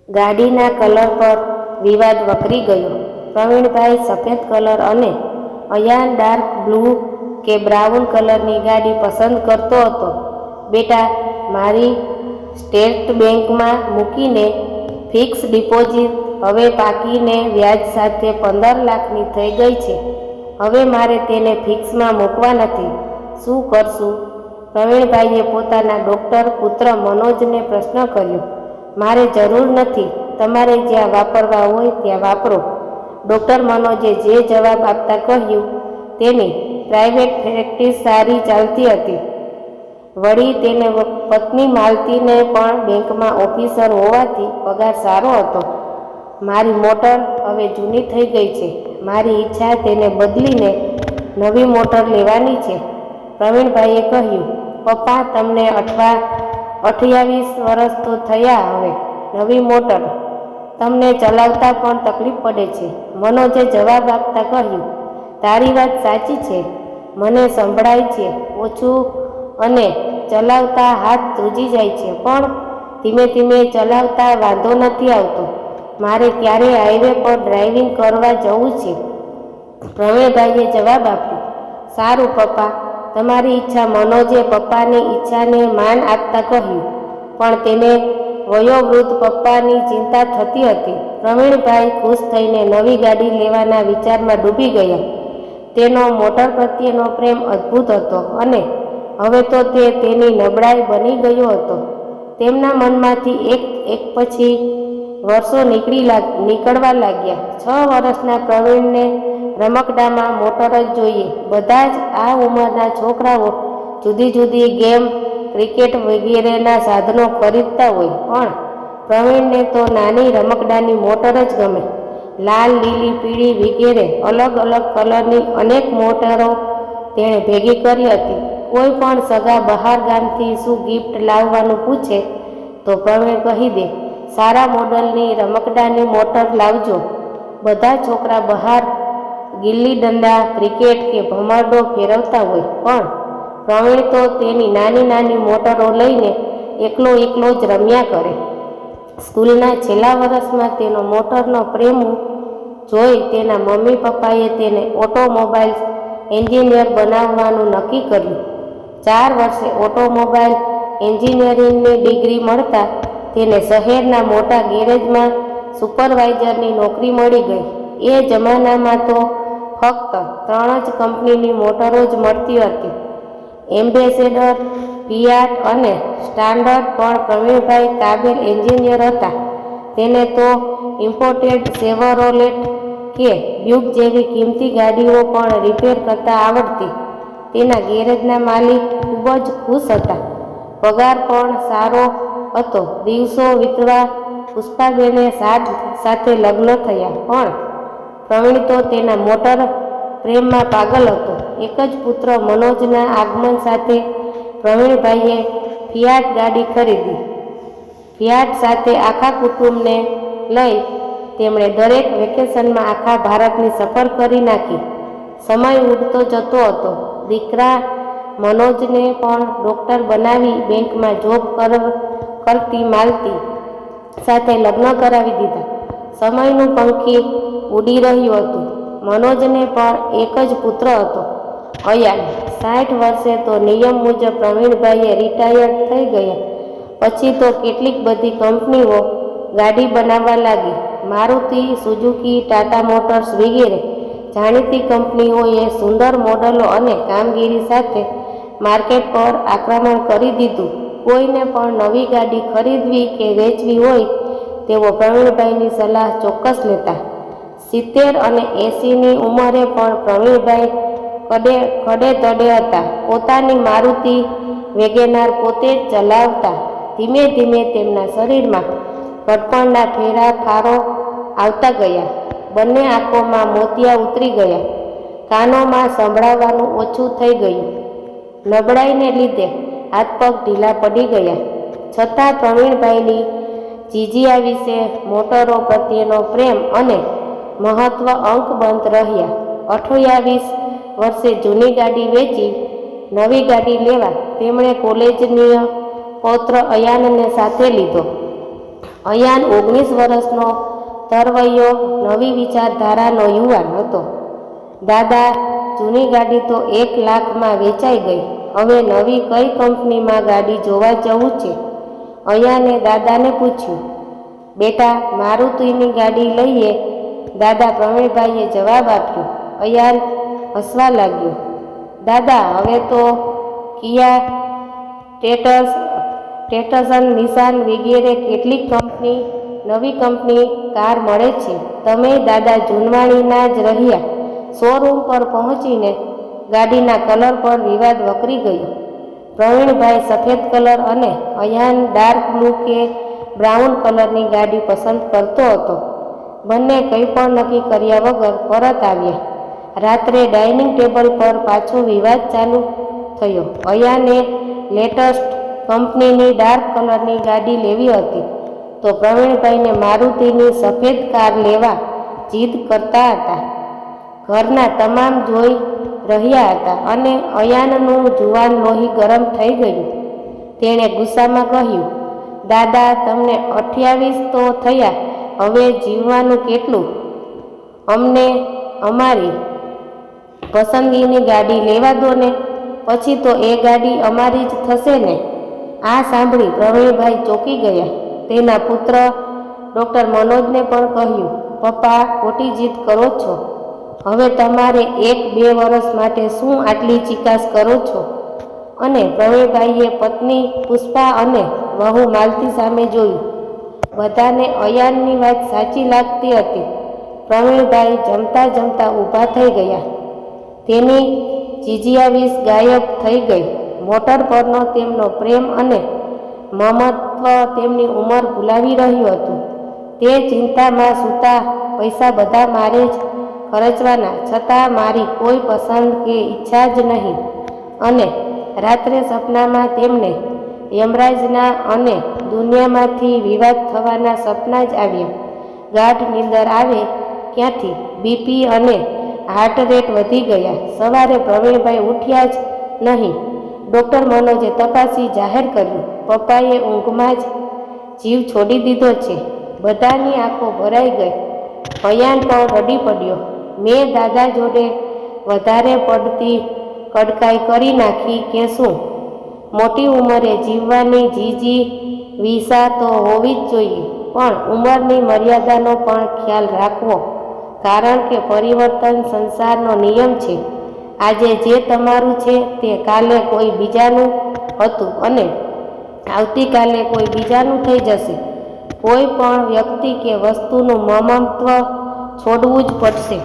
ગાડીના કલર પર વિવાદ વકરી ગયો. પ્રવીણભાઈ સફેદ કલર અને અયાન ડાર્ક બ્લુ કે બ્રાઉન કલરની ગાડી પસંદ કરતો હતો. બેટા, મારી સ્ટેટ બેંકમાં મૂકીને ફિક્સ ડિપોઝિટ હવે પાકીને વ્યાજ સાથે 15 લાખની થઈ ગઈ છે. હવે મારે તેને ફિક્સમાં મૂકવા નથી. શું કરશું? પ્રવીણભાઈએ પોતાના ડૉક્ટર પુત્ર મનોજને પ્રશ્ન કર્યો. મારે જરૂર નથી. તમારે જ્યાં વાપરવા હોય ત્યાં વાપરો. ડૉક્ટર મનોજે જે જવાબ આપતા કહ્યું. તેની પ્રાઇવેટ પ્રેક્ટિસ સારી ચાલતી હતી. વળી તેને પત્ની માલતીને પણ બેંકમાં ઓફિસર હોવાથી પગાર સારો હતો. મારી મોટર હવે જૂની થઈ ગઈ છે. મારી ઈચ્છા તેને બદલીને નવી મોટર લેવાની છે. પ્રવીણભાઈએ કહ્યું. પપ્પા, તમને 28 વર્ષ તો થયા. હવે નવી મોટર તમને ચલાવતા પણ તકલીફ પડે છે. મનોજે જવાબ આપતા કહ્યું. તારી વાત સાચી છે. મને સંભળાય છે ઓછું અને ચલાવતા હાથ ધ્રુજી જાય છે, પણ ધીમે ધીમે ચલાવતા વાંધો નથી આવતો. મારે ક્યારે હાઈવે પર ડ્રાઇવિંગ કરવા જવું છે. પ્રવીણભાઈએ જવાબ આપ્યો. સારું પપ્પા, તમારી ઈચ્છા. મનોજે પપ્પાની ઈચ્છાને માન આપતા કહ્યું. પણ તેને વયોવૃદ્ધ પપ્પાની ચિંતા થતી હતી. પ્રવીણભાઈ ખુશ થઈને નવી ગાડી લેવાના વિચારમાં ડૂબી ગયા. તેનો મોટર પ્રત્યેનો પ્રેમ અદ્ભુત હતો અને હવે તો તે તેની નબળાઈ બની ગયો હતો. તેમના મનમાંથી એક પછી વર્ષો નીકળવા લાગ્યા. 6 વર્ષના પ્રવીણને રમકડામાં મોટર જ જોઈએ. બધા જ આ ઉંમરના છોકરાઓ જુદી જુદી ગેમ, ક્રિકેટ વગેરેના સાધનો ખરીદતા હોય, પણ પ્રવીણને તો નાની રમકડાની મોટર જ ગમે. લાલ, લીલી, પીળી વગેરે અલગ અલગ કલરની અનેક મોટરો તેણે ભેગી કરી હતી. કોઈ પણ સગા બહાર ગામથી શું ગિફ્ટ લાવવાનું પૂછે તો પ્રવીણ કહી દે, સારા મોડલની રમકડાની મોટર લાવજો. બધા છોકરા બહાર ગિલ્લી દંડા, ક્રિકેટ કે ભમરડો ફેરવતા હોય, પણ પ્રવીણ તો તેની નાની નાની મોટરો લઈને એકલો જ રમ્યા કરે. સ્કૂલના છેલ્લા વર્ષમાં તેનો મોટરનો પ્રેમ જોઈ તેના મમ્મી પપ્પાએ તેને ઓટોમોબાઈલ એન્જિનિયર બનાવવાનું નક્કી કર્યું. 4 વર્ષે ઓટોમોબાઈલ એન્જિનિયરિંગની ડિગ્રી મળતા તેને શહેરના મોટા ગેરેજમાં સુપરવાઇઝરની નોકરી મળી ગઈ. એ જમાનામાં તો ફક્ત 3 જ કંપનીની મોટરો જ મળતી હતી, એમ્બેસેડર, ફિયાટ અને સ્ટાન્ડર્ડ. પણ પ્રવીણભાઈ કાબેલ એન્જિનિયર હતા. તેને તો ઇમ્પોર્ટેડ શેવરોલેટ કે ડ્યુક જેવી કિંમતી ગાડીઓ પણ રિપેર કરતા આવડતી. તેના ગેરેજના માલિક ખૂબ જ ખુશ હતા. પગાર પણ સારો હતો. દિવસો વીતવા પુષ્પાબેને સાથે લગ્ન થયા, પણ પ્રવીણ તો તેના મોટર પ્રેમમાં પાગલ હતો. એક જ પુત્ર મનોજના આગમન સાથે પ્રવીણભાઈએ ફિયાટ ગાડી ખરીદી. ફિયાટ સાથે આખા કુટુંબને લઈ તેમણે દરેક વેકેશનમાં આખા ભારતની સફર કરી નાખી. સમય ઉડતો જતો હતો. દીકરા મનોજને પણ ડૉક્ટર બનાવી બેંકમાં જોબ કરતી માલતી સાથે લગ્ન કરાવી દીધા. સમયનું પંખી ઉડી રહ્યું હતું. મનોજને પણ એક જ પુત્ર હતો, અયાન. 60 વર્ષે તો નિયમ મુજબ પ્રવીણભાઈએ રિટાયર્ડ થઈ ગયા. પછી તો કેટલીક બધી કંપનીઓ ગાડી બનાવવા લાગી. મારુતિ, સુઝુકી, ટાટા મોટર્સ વગેરે જાણીતી કંપનીઓએ સુંદર મોડલો અને કામગીરી સાથે માર્કેટ પર આક્રમણ કરી દીધું. કોઈને પણ નવી ગાડી ખરીદવી કે વેચવી હોય તેઓ પ્રવીણભાઈની સલાહ ચોક્કસ લેતા. 70 અને 80ની ઉંમરે પણ પ્રવીણભાઈ ખડે તડે હતા. પોતાની મારુતિ વેગેનાર પોતે જ ચલાવતા. ધીમે ધીમે તેમના શરીરમાં ઘડપણના ફેરફારો આવતા ગયા. બંને આંખોમાં મોતિયા ઉતરી ગયા. કાનોમાં સંભળાવાનું ઓછું થઈ ગયું. નબળાઈને લીધે હાથ પગ ઢીલા પડી ગયા. છતાં પ્રવીણભાઈની જીજીયા વિશે મોટરો પ્રત્યેનો પ્રેમ અને મહત્વ અંકબંધ રહ્યા. 28 વર્ષે જૂની ગાડી વેચી નવી ગાડી લેવા તેમણે કોલેજની પૌત્ર અયાનને સાથે લીધો. અયાન 19 વર્ષનો તરવૈયો નવી વિચારધારાનો યુવાન હતો. દાદા, જૂની ગાડી તો 1 લાખમાં વેચાઈ ગઈ. હવે નવી કઈ કંપનીમાં ગાડી જોવા જવું છે? અયાને દાદાને પૂછ્યું. બેટા, મારુતિની ગાડી લઈએ, દાદા પ્રવીણભાઈએ જવાબ આપ્યો. અયાન હસવા લાગ્યો. દાદા, હવે તો કિયા, ટેટસન, નિસાન વગેરે કેટલીક નવી કંપની કાર મળે છે. તમે દાદા જૂનવાણીના જ રહ્યા. શોરૂમ પર પહોંચીને ગાડીના કલર પર વિવાદ વકરી ગયો. પ્રવીણભાઈ સફેદ કલર અને અયાન ડાર્ક બ્લુ કે બ્રાઉન કલરની ગાડી પસંદ કરતો હતો. બંને કંઈ પણ નક્કી કર્યા વગર પરત આવ્યા. રાત્રે ડાઇનિંગ ટેબલ પર પાછો વિવાદ ચાલુ થયો. અયાને લેટેસ્ટ કંપનીની ડાર્ક કલરની ગાડી લેવી હતી, તો પ્રવીણભાઈને મારુતિની સફેદ કાર લેવા જીદ કરતા હતા. ઘરના તમામ જોઈ રહ્યા હતા અને અયાનનું જુવાન લોહી ગરમ થઈ ગયું. તેણે ગુસ્સામાં કહ્યું, દાદા, તમને 28 તો થયા, હવે જીવવાનું કેટલું? અમને અમારી પસંદગીની ગાડી લેવા દો ને, પછી તો એ ગાડી અમારી જ થશે ને. આ સાંભળી પ્રવીણભાઈ ચોંકી ગયા. તેના પુત્ર ડૉક્ટર મનોજને પણ કહ્યું, પપ્પા, ખોટી જીદ કરો છો. હવે તમારે 1-2 વર્ષ માટે શું આટલી ચીકાશ કરો છો? અને પ્રવીણભાઈએ પત્ની પુષ્પા અને વહુ માલતી સામે જોયું. બધાને અયાનની વાત સાચી લાગતી હતી. પ્રવીણભાઈ જમતા જમતા ઊભા થઈ ગયા. તેની જીજિયાવીસ ગાયબ થઈ ગઈ. મોટર પરનો તેમનો પ્રેમ અને મમત્વ તેમની ઉંમર ભૂલાવી રહ્યું હતું. તે ચિંતામાં સૂતા, પૈસા બધા મારે જ ખર્ચવાના, છતાં મારી કોઈ પસંદ કે ઈચ્છા જ નહીં. અને રાત્રે સપનામાં તેમને યમરાજના અને દુનિયામાંથી વિવાદ થવાના સપના જ આવ્યા. ગાઢ નીંદર આવે ક્યાંથી? બીપી અને હાર્ટ રેટ વધી ગયા. સવારે પ્રવીણભાઈ ઉઠ્યા જ નહીં. ડૉક્ટર મનોજે તપાસી જાહેર કર્યું, પપ્પાએ ઊંઘમાં જ જીવ છોડી દીધો છે. બધાની આંખો ભરાઈ ગઈ. અયાન પણ રડી પડ્યો. મેં દાદા જોડે વધારે પડતી કડકાઈ કરી નાખી કે શું? મોટી ઉંમરે જીવવાની જીજીવિષા તો હોવી જ જોઈએ, પણ ઉંમરની મર્યાદાનો પણ ખ્યાલ રાખવો, કારણ કે પરિવર્તન સંસારનો નિયમ છે. આજે જે તમારું છે તે કાલે કોઈ બીજાનું હતું અને આવતીકાલે કોઈ બીજાનું થઈ જશે. કોઈ પણ વ્યક્તિ કે વસ્તુનું મમત્વ છોડવું જ પડશે.